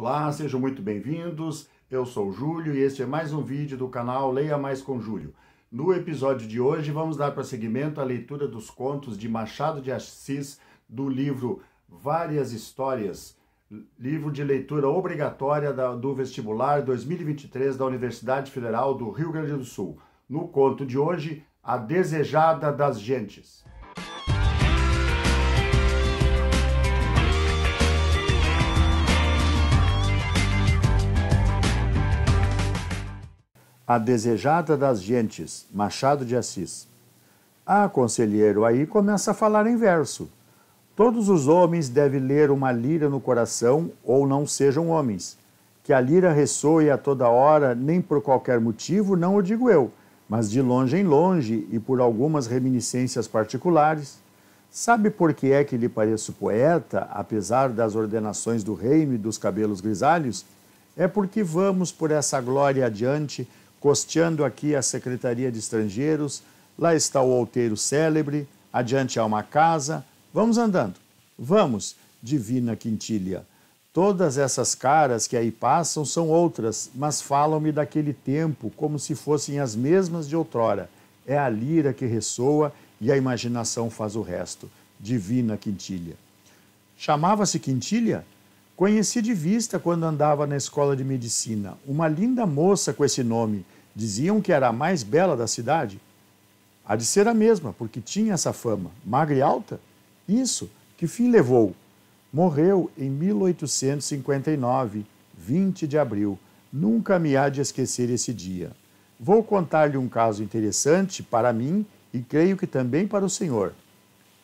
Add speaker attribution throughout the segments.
Speaker 1: Olá, sejam muito bem-vindos. Eu sou o Júlio e este é mais um vídeo do canal Leia Mais com Júlio. No episódio de hoje vamos dar prosseguimento à leitura dos contos de Machado de Assis do livro Várias Histórias, livro de leitura obrigatória do vestibular 2023 da Universidade Federal do Rio Grande do Sul. No conto de hoje, A Desejada das Gentes. A Desejada das Gentes, Machado de Assis. Ah, conselheiro, aí começa a falar em verso. Todos os homens devem ler uma lira no coração, ou não sejam homens. Que a lira ressoe a toda hora, nem por qualquer motivo, não o digo eu, mas de longe em longe e por algumas reminiscências particulares. Sabe por que é que lhe pareço poeta, apesar das ordenações do reino e dos cabelos grisalhos? É porque vamos por essa glória adiante, costeando aqui a Secretaria de Estrangeiros, lá está o outeiro célebre, adiante há uma casa. Vamos andando. Vamos, divina quintilha. Todas essas caras que aí passam são outras, mas falam-me daquele tempo como se fossem as mesmas de outrora. É a lira que ressoa e a imaginação faz o resto. Divina quintilha. Chamava-se Quintilha? Conheci de vista quando andava na escola de medicina. Uma linda moça com esse nome. Diziam que era a mais bela da cidade. Há de ser a mesma, porque tinha essa fama. Magra e alta? Isso. Que fim levou? Morreu em 1859, 20 de abril. Nunca me há de esquecer esse dia. Vou contar-lhe um caso interessante para mim e creio que também para o senhor.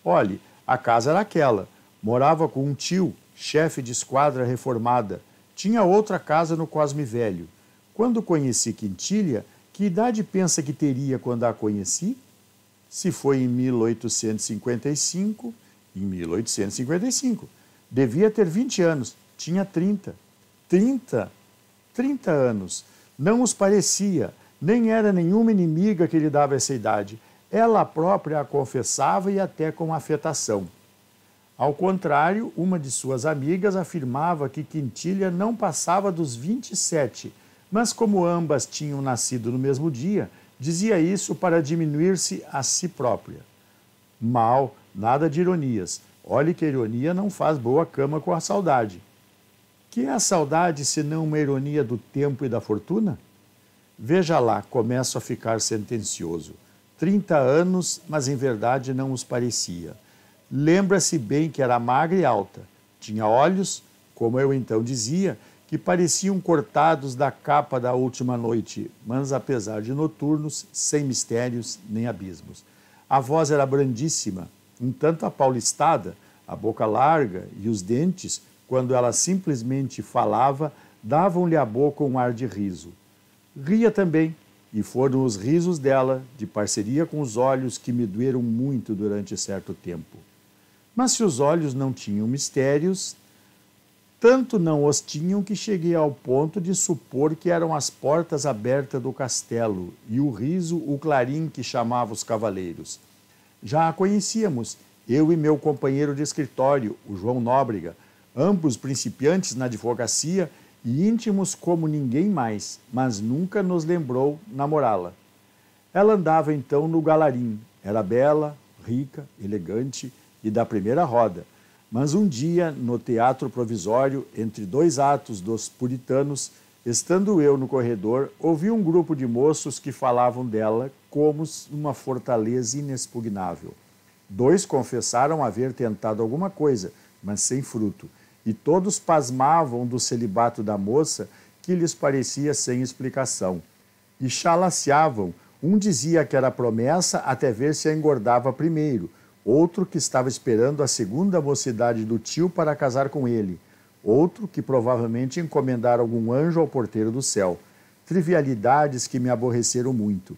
Speaker 1: Olhe, a casa era aquela. Morava com um tio, chefe de esquadra reformada. Tinha outra casa no Cosme Velho. Quando conheci Quintilha, que idade pensa que teria quando a conheci? Se foi em 1855, em 1855. Devia ter 20 anos. Tinha 30. 30? 30 anos. Não os parecia. Nem era nenhuma inimiga que lhe dava essa idade. Ela própria a confessava e até com afetação. Ao contrário, uma de suas amigas afirmava que Quintilha não passava dos 27, mas como ambas tinham nascido no mesmo dia, dizia isso para diminuir-se a si própria. Mal, nada de ironias. Olhe que a ironia não faz boa cama com a saudade. Que é a saudade senão uma ironia do tempo e da fortuna? Veja lá, começo a ficar sentencioso. 30 anos, mas em verdade não os parecia. Lembra-se bem que era magra e alta. Tinha olhos, como eu então dizia, que pareciam cortados da capa da última noite, mas apesar de noturnos, sem mistérios nem abismos. A voz era brandíssima, um tanto apaulistada, a boca larga e os dentes, quando ela simplesmente falava, davam-lhe à boca um ar de riso. Ria também, e foram os risos dela, de parceria com os olhos, que me doeram muito durante certo tempo. Mas se os olhos não tinham mistérios, tanto não os tinham que cheguei ao ponto de supor que eram as portas abertas do castelo e o riso o clarim que chamava os cavaleiros. Já a conhecíamos, eu e meu companheiro de escritório, o João Nóbrega, ambos principiantes na advocacia e íntimos como ninguém mais, mas nunca nos lembrou namorá-la. Ela andava então no galarim, era bela, rica, elegante e da primeira roda. Mas um dia, no teatro provisório, entre dois atos dos puritanos, estando eu no corredor, ouvi um grupo de moços que falavam dela como uma fortaleza inexpugnável. 2 confessaram haver tentado alguma coisa, mas sem fruto, e todos pasmavam do celibato da moça, que lhes parecia sem explicação. E chalaceavam, um dizia que era promessa até ver se a engordava primeiro, outro que estava esperando a segunda mocidade do tio para casar com ele, outro que provavelmente encomendara algum anjo ao porteiro do céu. Trivialidades que me aborreceram muito.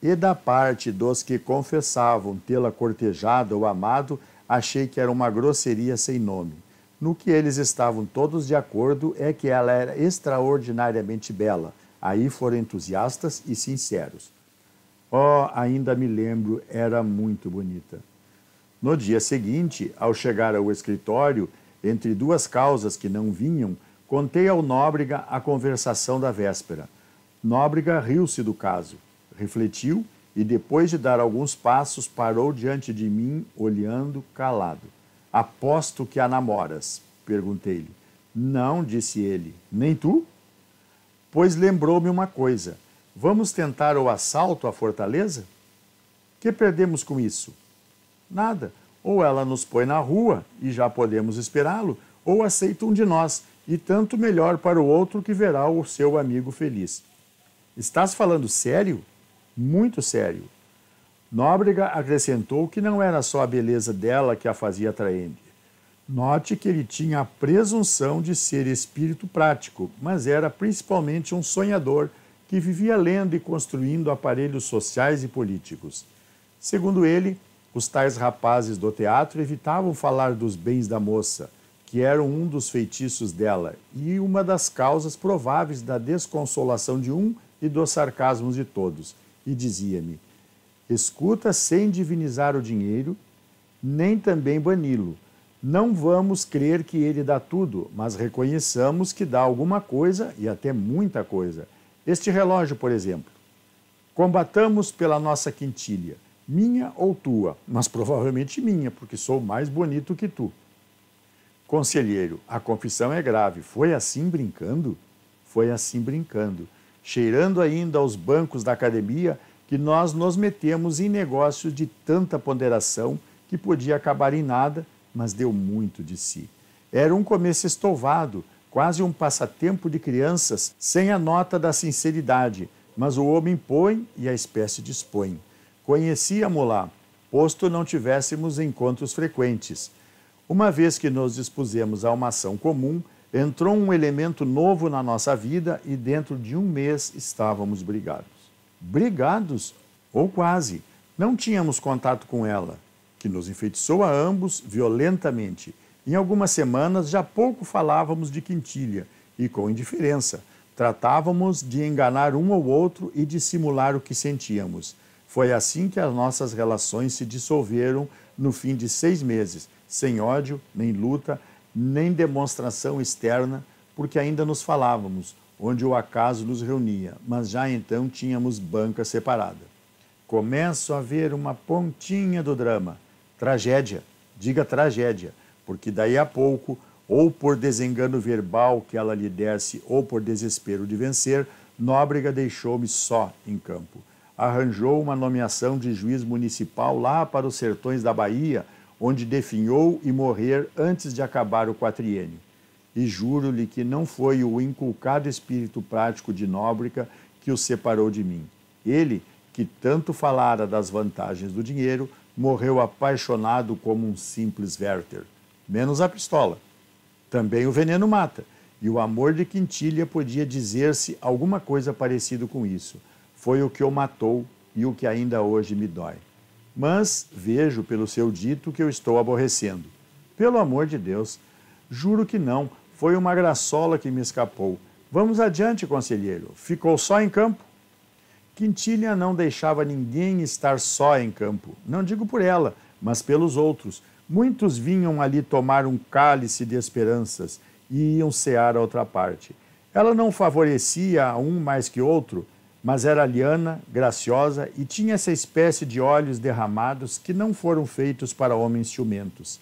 Speaker 1: E da parte dos que confessavam tê-la cortejado ou amado, achei que era uma grosseria sem nome. No que eles estavam todos de acordo é que ela era extraordinariamente bela. Aí foram entusiastas e sinceros. Oh, ainda me lembro, era muito bonita. No dia seguinte, ao chegar ao escritório, entre 2 causas que não vinham, Contei ao Nóbrega a conversação da véspera. Nóbrega riu-se do caso, refletiu e, depois de dar alguns passos, parou diante de mim, olhando calado. Aposto que a namoras, perguntei-lhe. Não, disse ele. Nem tu? Pois lembrou-me uma coisa. Vamos tentar o assalto à fortaleza? Que perdemos com isso? Nada. Ou ela nos põe na rua e já podemos esperá-lo, ou aceita um de nós, e tanto melhor para o outro que verá o seu amigo feliz. Estás falando sério? Muito sério. Nóbrega acrescentou que não era só a beleza dela que a fazia atraente. Note que ele tinha a presunção de ser espírito prático, mas era principalmente um sonhador que vivia lendo e construindo aparelhos sociais e políticos. Segundo ele, os tais rapazes do teatro evitavam falar dos bens da moça, que eram um dos feitiços dela e uma das causas prováveis da desconsolação de um e dos sarcasmos de todos. E dizia-me: escuta sem divinizar o dinheiro, nem também bani-lo. Não vamos crer que ele dá tudo, mas reconheçamos que dá alguma coisa e até muita coisa. Este relógio, por exemplo. Combatamos pela nossa quintilha, minha ou tua, mas provavelmente minha, porque sou mais bonito que tu. Conselheiro, a confissão é grave. Foi assim brincando? Foi assim brincando, cheirando ainda aos bancos da academia, que nós nos metemos em negócios de tanta ponderação que podia acabar em nada, mas deu muito de si. Era um começo estovado, quase um passatempo de crianças, sem a nota da sinceridade, mas o homem põe e a espécie dispõe. Conhecíamos lá, posto não tivéssemos encontros frequentes. Uma vez que nos dispusemos a uma ação comum, entrou um elemento novo na nossa vida e dentro de um mês estávamos brigados. Brigados? Ou quase. Não tínhamos contato com ela, que nos enfeitiçou a ambos violentamente. Em algumas semanas já pouco falávamos de quintilha e com indiferença. Tratávamos de enganar um ao outro e de simular o que sentíamos. Foi assim que as nossas relações se dissolveram no fim de 6 meses, sem ódio, nem luta, nem demonstração externa, porque ainda nos falávamos, onde o acaso nos reunia, mas já então tínhamos banca separada. Começo a ver uma pontinha do drama. Tragédia, diga tragédia, porque daí a pouco, ou por desengano verbal que ela lhe desse, ou por desespero de vencer, Nóbrega deixou-me só em campo. Arranjou uma nomeação de juiz municipal lá para os sertões da Bahia, onde definhou e morrer antes de acabar o quatriênio. E juro-lhe que não foi o inculcado espírito prático de Nóbrega que o separou de mim. Ele, que tanto falara das vantagens do dinheiro, morreu apaixonado como um simples Werther. Menos a pistola. Também o veneno mata, e o amor de quintilha podia dizer-se alguma coisa parecida com isso. Foi o que o matou e o que ainda hoje me dói. Mas vejo pelo seu dito que eu estou aborrecendo. Pelo amor de Deus, juro que não, foi uma graçola que me escapou. Vamos adiante, conselheiro. Ficou só em campo? Quintilha não deixava ninguém estar só em campo. Não digo por ela, mas pelos outros. Muitos vinham ali tomar um cálice de esperanças e iam cear a outra parte. Ela não favorecia a um mais que outro, mas era liana, graciosa e tinha essa espécie de olhos derramados que não foram feitos para homens ciumentos.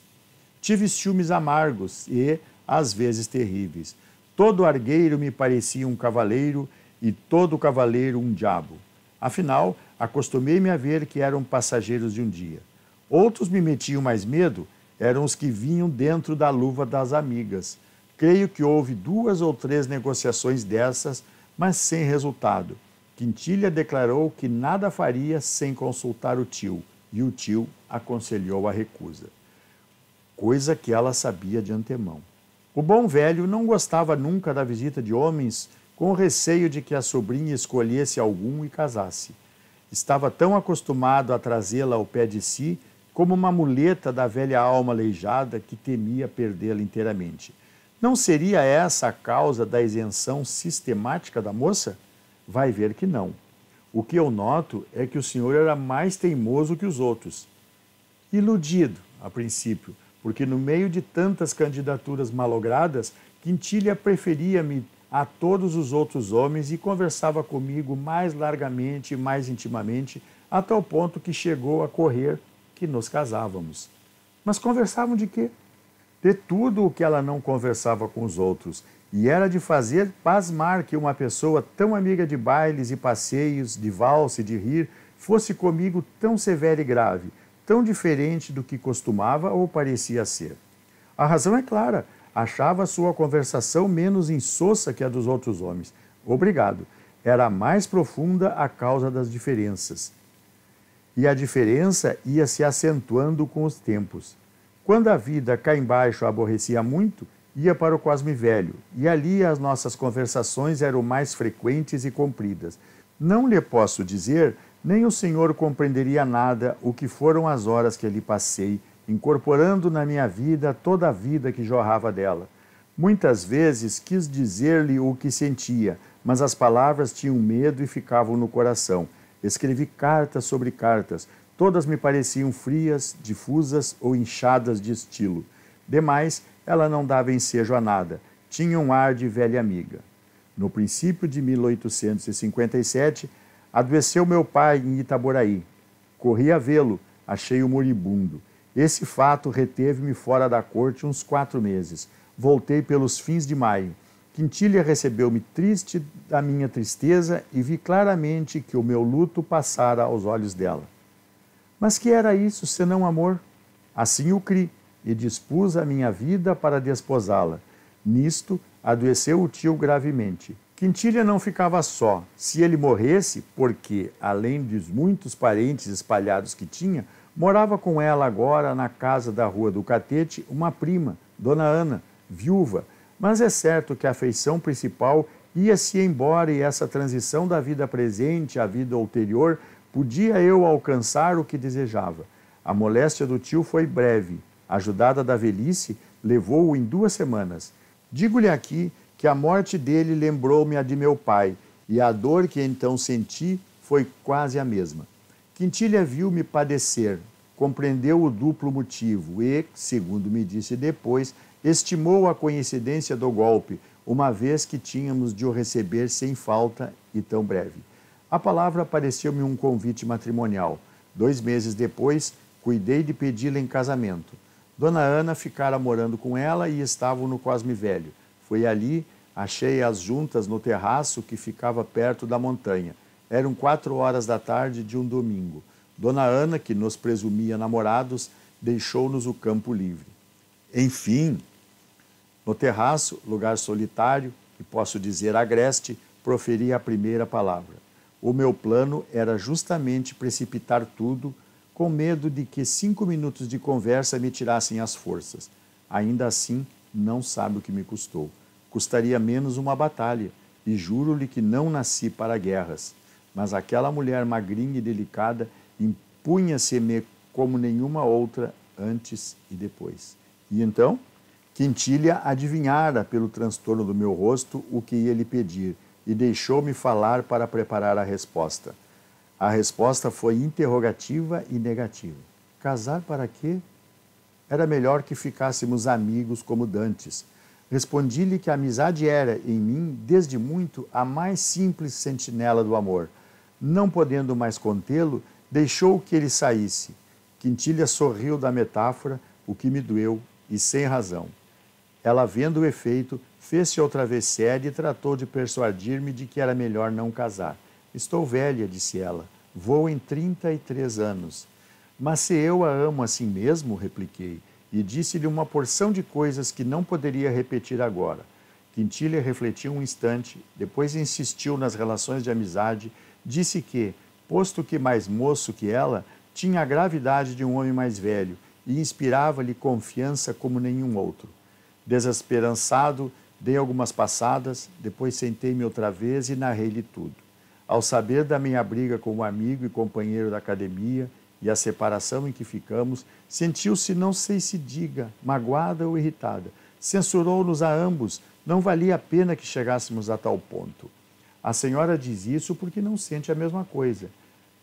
Speaker 1: Tive ciúmes amargos e, às vezes, terríveis. Todo argueiro me parecia um cavaleiro e todo cavaleiro um diabo. Afinal, acostumei-me a ver que eram passageiros de um dia. Outros me metiam mais medo, eram os que vinham dentro da luva das amigas. Creio que houve 2 ou 3 negociações dessas, mas sem resultado. Quintilha declarou que nada faria sem consultar o tio, e o tio aconselhou a recusa. Coisa que ela sabia de antemão. O bom velho não gostava nunca da visita de homens, com receio de que a sobrinha escolhesse algum e casasse. Estava tão acostumado a trazê-la ao pé de si, como uma muleta da velha alma aleijada que temia perdê-la inteiramente. Não seria essa a causa da isenção sistemática da moça? Vai ver que não. O que eu noto é que o senhor era mais teimoso que os outros. Iludido, a princípio, porque no meio de tantas candidaturas malogradas, Quintilha preferia-me a todos os outros homens e conversava comigo mais largamente e mais intimamente, a tal ponto que chegou a correr que nos casávamos. Mas conversavam de quê? De tudo o que ela não conversava com os outros, e era de fazer pasmar que uma pessoa tão amiga de bailes e passeios, de valsa e de rir, fosse comigo tão severa e grave, tão diferente do que costumava ou parecia ser. A razão é clara, achava sua conversação menos insossa que a dos outros homens. Obrigado. Era mais profunda a causa das diferenças. E a diferença ia se acentuando com os tempos. Quando a vida cá embaixo a aborrecia muito, ia para o Cosme Velho, e ali as nossas conversações eram mais frequentes e compridas. Não lhe posso dizer, nem o senhor compreenderia nada o que foram as horas que ali passei, incorporando na minha vida toda a vida que jorrava dela. Muitas vezes quis dizer-lhe o que sentia, mas as palavras tinham medo e ficavam no coração. Escrevi cartas sobre cartas, todas me pareciam frias, difusas ou inchadas de estilo. Demais, ela não dava ensejo a nada, tinha um ar de velha amiga. No princípio de 1857, adoeceu meu pai em Itaboraí. Corri a vê-lo, achei-o moribundo. Esse fato reteve-me fora da corte uns 4 meses. Voltei pelos fins de maio. Quintilha recebeu-me triste da minha tristeza e vi claramente que o meu luto passara aos olhos dela. Mas que era isso, senão amor? Assim o criei e dispus a minha vida para desposá-la. Nisto, adoeceu o tio gravemente. Quintilha não ficava só. Se ele morresse, porque, além dos muitos parentes espalhados que tinha, morava com ela agora na casa da Rua do Catete uma prima, Dona Ana, viúva. Mas é certo que a afeição principal ia-se embora e essa transição da vida presente à vida ulterior podia eu alcançar o que desejava. A moléstia do tio foi breve. Ajudada da velhice, levou-o em 2 semanas. Digo-lhe aqui que a morte dele lembrou-me a de meu pai, e a dor que então senti foi quase a mesma. Quintilha viu-me padecer, compreendeu o duplo motivo e, segundo me disse depois, estimou a coincidência do golpe, uma vez que tínhamos de o receber sem falta e tão breve. A palavra pareceu-me um convite matrimonial. 2 meses depois, cuidei de pedi-la em casamento. Dona Ana ficara morando com ela e estavam no Cosme Velho. Foi ali, achei-as juntas no terraço que ficava perto da montanha. Eram 4 horas da tarde de um domingo. Dona Ana, que nos presumia namorados, deixou-nos o campo livre. Enfim, no terraço, lugar solitário, e posso dizer agreste, proferi a primeira palavra. O meu plano era justamente precipitar tudo, com medo de que 5 minutos de conversa me tirassem as forças. Ainda assim, não sabe o que me custou. Custaria menos uma batalha, e juro-lhe que não nasci para guerras. Mas aquela mulher magrinha e delicada impunha-se-me como nenhuma outra antes e depois. E então, Quintilha adivinhara pelo transtorno do meu rosto o que ia lhe pedir, e deixou-me falar para preparar a resposta. A resposta foi interrogativa e negativa. Casar para quê? Era melhor que ficássemos amigos como dantes. Respondi-lhe que a amizade era, em mim, desde muito, a mais simples sentinela do amor. Não podendo mais contê-lo, deixou que ele saísse. Quintilha sorriu da metáfora, o que me doeu, e sem razão. Ela, vendo o efeito, fez-se outra vez séria e tratou de persuadir-me de que era melhor não casar. Estou velha, disse ela. Vou em 33 anos. Mas se eu a amo assim mesmo, repliquei, e disse-lhe uma porção de coisas que não poderia repetir agora. Quintilha refletiu um instante, depois insistiu nas relações de amizade, disse que, posto que mais moço que ela, tinha a gravidade de um homem mais velho e inspirava-lhe confiança como nenhum outro. Desesperançado, dei algumas passadas, depois sentei-me outra vez e narrei-lhe tudo. Ao saber da minha briga com o amigo e companheiro da academia e a separação em que ficamos, sentiu-se, não sei se diga, magoada ou irritada. Censurou-nos a ambos, não valia a pena que chegássemos a tal ponto. A senhora diz isso porque não sente a mesma coisa.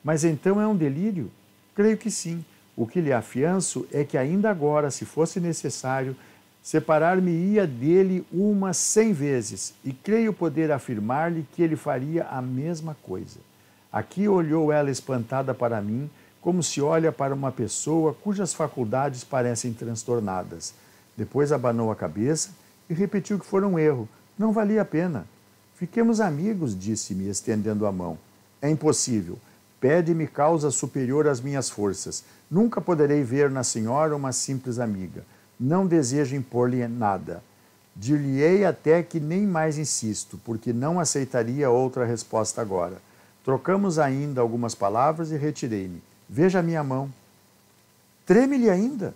Speaker 1: Mas então é um delírio? Creio que sim. O que lhe afianço é que ainda agora, se fosse necessário, Separar-me-ia dele umas 100 vezes, e creio poder afirmar-lhe que ele faria a mesma coisa. Aqui olhou ela espantada para mim, como se olha para uma pessoa cujas faculdades parecem transtornadas. Depois abanou a cabeça e repetiu que fora um erro. Não valia a pena. Fiquemos amigos, disse-me, estendendo a mão. É impossível. Pede-me causa superior às minhas forças. Nunca poderei ver na senhora uma simples amiga. Não desejo impor-lhe nada. Dir-lhe-ei até que nem mais insisto, porque não aceitaria outra resposta agora. Trocamos ainda algumas palavras e retirei-me. Veja a minha mão. Treme-lhe ainda?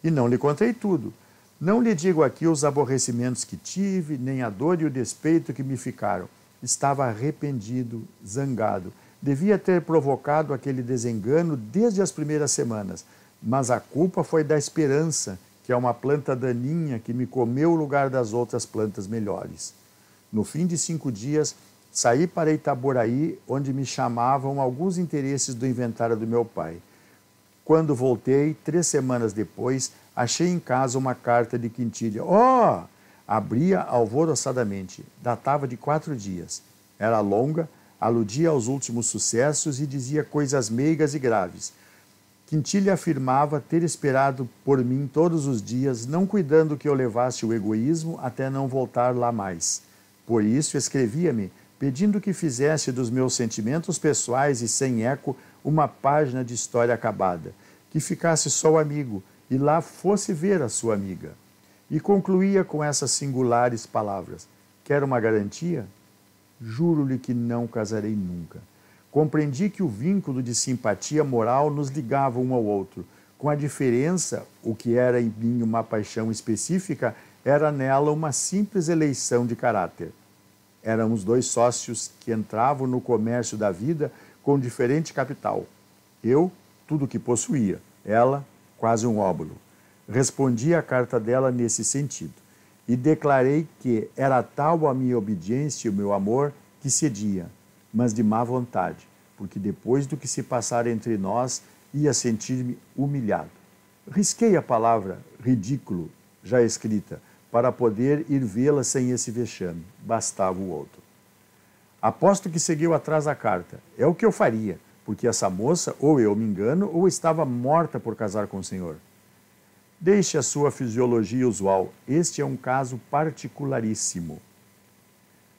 Speaker 1: E não lhe contei tudo. Não lhe digo aqui os aborrecimentos que tive, nem a dor e o despeito que me ficaram. Estava arrependido, zangado. Devia ter provocado aquele desengano desde as primeiras semanas, mas a culpa foi da esperança, que é uma planta daninha que me comeu o lugar das outras plantas melhores. No fim de 5 dias, saí para Itaboraí, onde me chamavam alguns interesses do inventário do meu pai. Quando voltei, 3 semanas depois, achei em casa uma carta de Quintilha. Oh! Abria alvoroçadamente. Datava de 4 dias. Era longa, aludia aos últimos sucessos e dizia coisas meigas e graves. Quintilha afirmava ter esperado por mim todos os dias, não cuidando que eu levasse o egoísmo até não voltar lá mais. Por isso, escrevia-me, pedindo que fizesse dos meus sentimentos pessoais e sem eco uma página de história acabada, que ficasse só o amigo e lá fosse ver a sua amiga. E concluía com essas singulares palavras: quer uma garantia? Juro-lhe que não casarei nunca. Compreendi que o vínculo de simpatia moral nos ligava um ao outro. Com a diferença, o que era em mim uma paixão específica, era nela uma simples eleição de caráter. Éramos 2 sócios que entravam no comércio da vida com diferente capital. Eu, tudo o que possuía. Ela, quase um óbolo. Respondi à carta dela nesse sentido. E declarei que era tal a minha obediência e o meu amor que cedia, mas de má vontade, porque depois do que se passara entre nós, ia sentir-me humilhado. Risquei a palavra ridículo, já escrita, para poder ir vê-la sem esse vexame. Bastava o outro. Aposto que seguiu atrás da carta. É o que eu faria, porque essa moça, ou eu me engano, ou estava morta por casar com o senhor. Deixe a sua fisiologia usual. Este é um caso particularíssimo.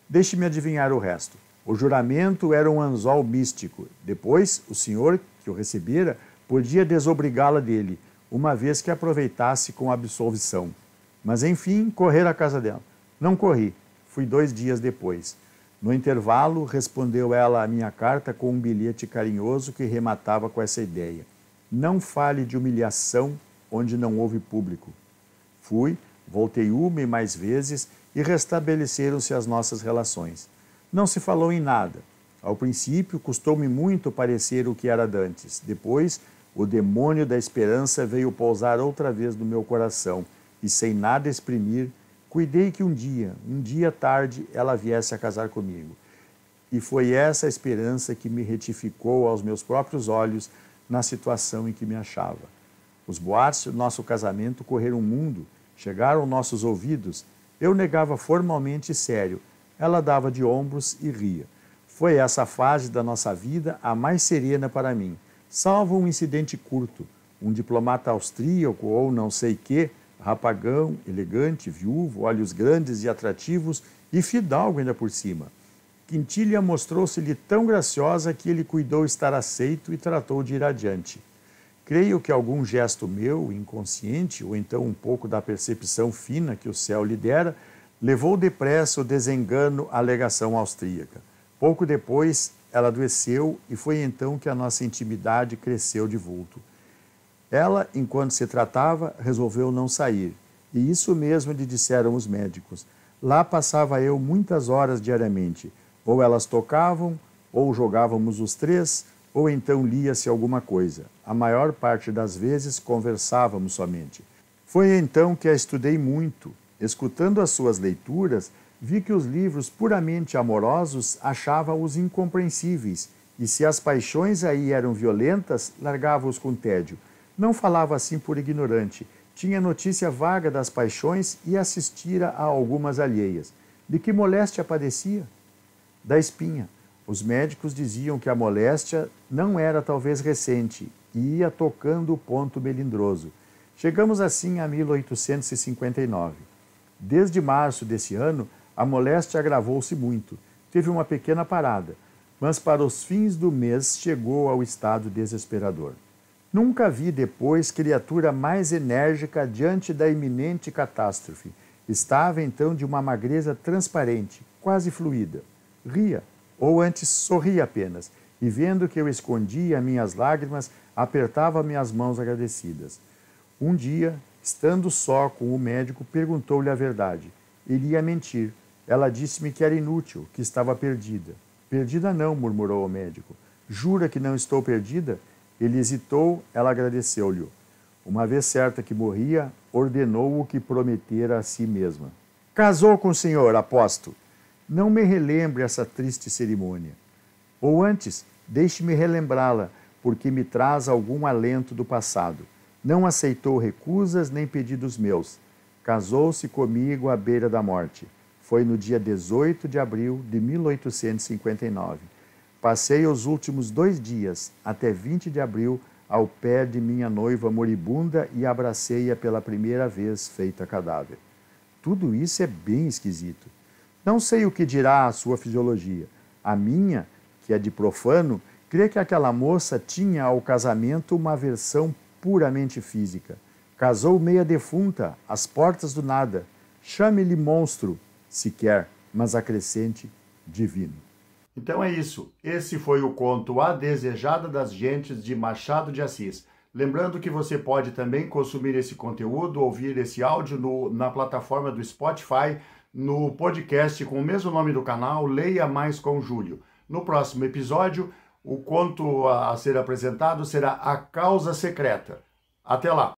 Speaker 1: Deixe-me adivinhar o resto. O juramento era um anzol místico. Depois, o senhor, que o recebera, podia desobrigá-la dele, uma vez que aproveitasse com absolvição. Mas, enfim, correr à casa dela. Não corri. Fui 2 dias depois. No intervalo, respondeu ela à minha carta com um bilhete carinhoso que rematava com essa ideia. Não fale de humilhação onde não houve público. Fui, voltei uma e mais vezes e restabeleceram-se as nossas relações. Não se falou em nada. Ao princípio, custou-me muito parecer o que era dantes. Depois, o demônio da esperança veio pousar outra vez no meu coração e, sem nada exprimir, cuidei que um dia tarde, ela viesse a casar comigo. E foi essa esperança que me retificou aos meus próprios olhos na situação em que me achava. Os boatos do nosso casamento correram o mundo, chegaram aos nossos ouvidos. Eu negava formalmente e sério. Ela dava de ombros e ria. Foi essa fase da nossa vida a mais serena para mim, salvo um incidente curto. Um diplomata austríaco ou não sei que, rapagão, elegante, viúvo, olhos grandes e atrativos e fidalgo ainda por cima. Quintilha mostrou-se-lhe tão graciosa que ele cuidou estar aceito e tratou de ir adiante. Creio que algum gesto meu, inconsciente, ou então um pouco da percepção fina que o céu lhe dera, levou depressa o desengano à legação austríaca. Pouco depois, ela adoeceu e foi então que a nossa intimidade cresceu de vulto. Ela, enquanto se tratava, resolveu não sair. E isso mesmo lhe disseram os médicos. Lá passava eu muitas horas diariamente. Ou elas tocavam, ou jogávamos os 3, ou então lia-se alguma coisa. A maior parte das vezes conversávamos somente. Foi então que a estudei muito. Escutando as suas leituras, vi que os livros puramente amorosos achava-os incompreensíveis, e se as paixões aí eram violentas, largava-os com tédio. Não falava assim por ignorante, Tinha notícia vaga das paixões e assistira a algumas alheias. De que moléstia padecia? Da espinha. Os médicos diziam que a moléstia não era talvez recente e ia tocando o ponto melindroso. Chegamos assim a 1859. Desde março desse ano, a moléstia agravou-se muito. Teve uma pequena parada, mas para os fins do mês chegou ao estado desesperador. Nunca vi depois criatura mais enérgica diante da iminente catástrofe. Estava então de uma magreza transparente, quase fluida. Ria, ou antes sorria apenas, e vendo que eu escondia minhas lágrimas, apertava minhas mãos agradecidas. Um dia, estando só com o médico, perguntou-lhe a verdade. Ele ia mentir. Ela disse-me que era inútil, que estava perdida. Perdida não, murmurou o médico. Jura que não estou perdida? Ele hesitou, ela agradeceu-lhe. Uma vez certa que morria, ordenou o que prometera a si mesma. Casou com o senhor, aposto. Não me relembre essa triste cerimônia. Ou antes, deixe-me relembrá-la, porque me traz algum alento do passado. Não aceitou recusas nem pedidos meus. Casou-se comigo à beira da morte. Foi no dia 18 de abril de 1859. Passei os últimos 2 dias, até 20 de abril, ao pé de minha noiva moribunda e abracei-a pela primeira vez feita cadáver. Tudo isso é bem esquisito. Não sei o que dirá a sua fisiologia. A minha, que é de profano, crê que aquela moça tinha ao casamento uma aversão puramente física. Casou meia defunta, às portas do nada. Chame-lhe monstro, se quer, mas acrescente divino. Então é isso. Esse foi o conto A Desejada das Gentes, de Machado de Assis. Lembrando que você pode também consumir esse conteúdo, ouvir esse áudio na plataforma do Spotify, no podcast com o mesmo nome do canal, Leia Mais com Júlio. No próximo episódio, o conto a ser apresentado será A Causa Secreta. Até lá!